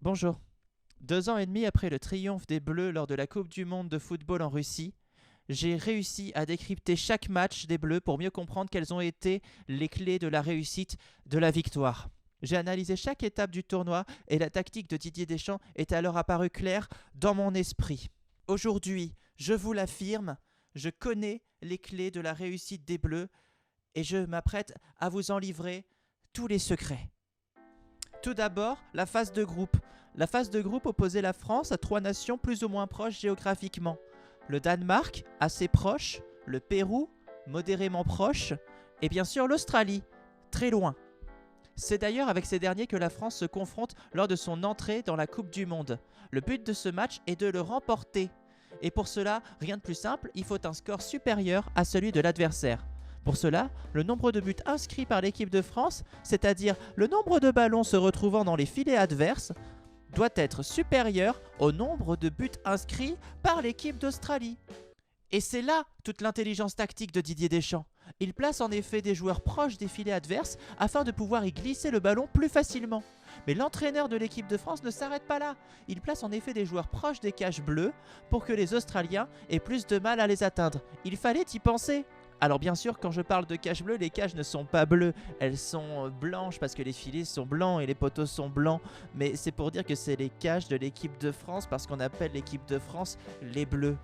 Bonjour. 2 ans et demi après le triomphe des Bleus lors de la Coupe du Monde de football en Russie, j'ai réussi à décrypter chaque match des Bleus pour mieux comprendre quelles ont été les clés de la réussite, de la victoire. J'ai analysé chaque étape du tournoi et la tactique de Didier Deschamps est alors apparue claire dans mon esprit. Aujourd'hui, je vous l'affirme, je connais les clés de la réussite des Bleus et je m'apprête à vous en livrer tous les secrets. Tout d'abord, la phase de groupe. La phase de groupe opposait la France à 3 nations plus ou moins proches géographiquement. Le Danemark, assez proche, le Pérou, modérément proche, et bien sûr l'Australie, très loin. C'est d'ailleurs avec ces derniers que la France se confronte lors de son entrée dans la Coupe du Monde. Le but de ce match est de le remporter. Et pour cela, rien de plus simple, il faut un score supérieur à celui de l'adversaire. Pour cela, le nombre de buts inscrits par l'équipe de France, c'est-à-dire le nombre de ballons se retrouvant dans les filets adverses, doit être supérieur au nombre de buts inscrits par l'équipe d'Australie. Et c'est là toute l'intelligence tactique de Didier Deschamps. Il place en effet des joueurs proches des filets adverses afin de pouvoir y glisser le ballon plus facilement. Mais l'entraîneur de l'équipe de France ne s'arrête pas là. Il place en effet des joueurs proches des cages bleues pour que les Australiens aient plus de mal à les atteindre. Il fallait y penser. Alors bien sûr, quand je parle de cages bleues, les cages ne sont pas bleues, elles sont blanches parce que les filets sont blancs et les poteaux sont blancs. Mais c'est pour dire que c'est les cages de l'équipe de France parce qu'on appelle l'équipe de France les Bleus.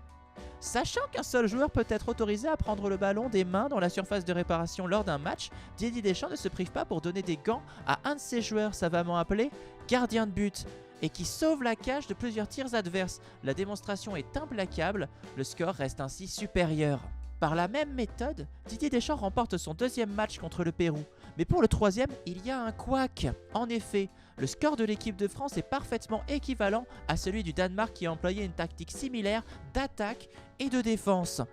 Sachant qu'un seul joueur peut être autorisé à prendre le ballon des mains dans la surface de réparation lors d'un match, Didier Deschamps ne se prive pas pour donner des gants à un de ses joueurs savamment appelé gardien de but et qui sauve la cage de plusieurs tirs adverses. La démonstration est implacable, le score reste ainsi supérieur. Par la même méthode, Didier Deschamps remporte son 2e match contre le Pérou. Mais pour le 3e, il y a un couac. En effet, le score de l'équipe de France est parfaitement équivalent à celui du Danemark qui a employé une tactique similaire d'attaque et de défense.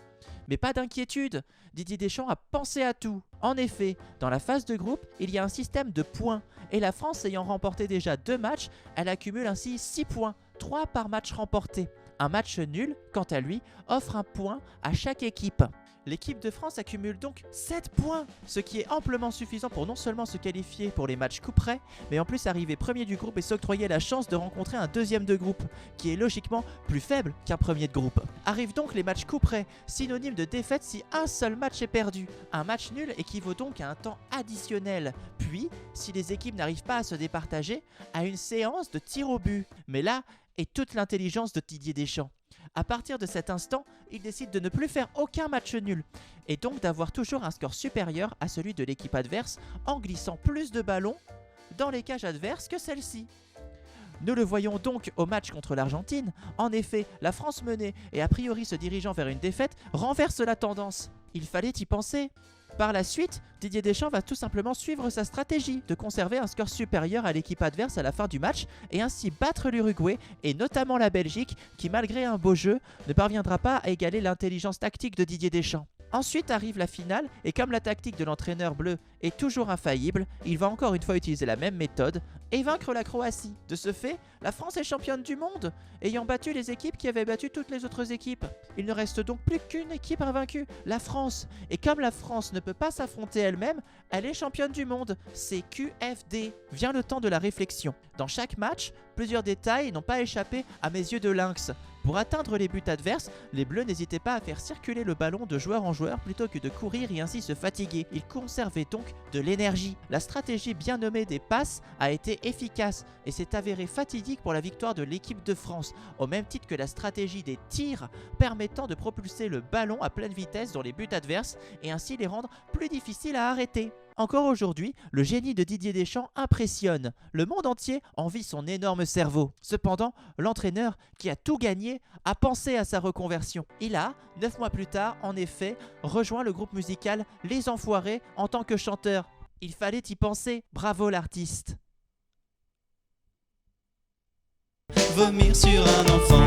Mais pas d'inquiétude, Didier Deschamps a pensé à tout. En effet, dans la phase de groupe, il y a un système de points. Et la France ayant remporté déjà 2 matchs, elle accumule ainsi 6 points, 3 par match remporté. Un match nul, quant à lui, offre un point à chaque équipe. L'équipe de France accumule donc 7 points, ce qui est amplement suffisant pour non seulement se qualifier pour les matchs couperets, mais en plus arriver premier du groupe et s'octroyer la chance de rencontrer un 2e de groupe, qui est logiquement plus faible qu'un premier de groupe. Arrivent donc les matchs couperets, synonyme de défaite si un seul match est perdu. Un match nul équivaut donc à un temps additionnel, puis, si les équipes n'arrivent pas à se départager, à une séance de tir au but. Mais là est toute l'intelligence de Didier Deschamps. À partir de cet instant, il décide de ne plus faire aucun match nul et donc d'avoir toujours un score supérieur à celui de l'équipe adverse en glissant plus de ballons dans les cages adverses que celle-ci. Nous le voyons donc au match contre l'Argentine. En effet, la France menée et a priori se dirigeant vers une défaite renverse la tendance. Il fallait y penser. Par la suite, Didier Deschamps va tout simplement suivre sa stratégie de conserver un score supérieur à l'équipe adverse à la fin du match et ainsi battre l'Uruguay et notamment la Belgique qui, malgré un beau jeu, ne parviendra pas à égaler l'intelligence tactique de Didier Deschamps. Ensuite arrive la finale et comme la tactique de l'entraîneur bleu est toujours infaillible, il va encore une fois utiliser la même méthode et vaincre la Croatie. De ce fait, la France est championne du monde, ayant battu les équipes qui avaient battu toutes les autres équipes. Il ne reste donc plus qu'une équipe invaincue, la France. Et comme la France ne peut pas s'affronter elle-même, elle est championne du monde. C'est QFD. Vient le temps de la réflexion. Dans chaque match, plusieurs détails n'ont pas échappé à mes yeux de lynx. Pour atteindre les buts adverses, les Bleus n'hésitaient pas à faire circuler le ballon de joueur en joueur plutôt que de courir et ainsi se fatiguer. Ils conservaient donc de l'énergie. La stratégie bien nommée des passes a été efficace et s'est avérée fatidique pour la victoire de l'équipe de France, au même titre que la stratégie des tirs permettant de propulser le ballon à pleine vitesse dans les buts adverses et ainsi les rendre plus difficiles à arrêter. Encore aujourd'hui, le génie de Didier Deschamps impressionne. Le monde entier envie son énorme cerveau. Cependant, l'entraîneur, qui a tout gagné, a pensé à sa reconversion. Il a, 9 mois plus tard, en effet, rejoint le groupe musical Les Enfoirés en tant que chanteur. Il fallait y penser. Bravo l'artiste. Vomir sur un enfant,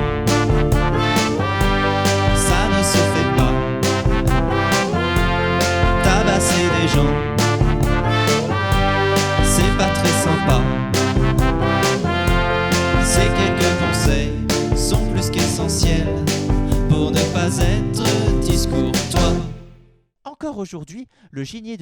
ça ne se fait pas. Tabasser des gens, c'est pas très sympa. Ces quelques conseils sont plus qu'essentiels pour ne pas être discourtois. Encore aujourd'hui, le génie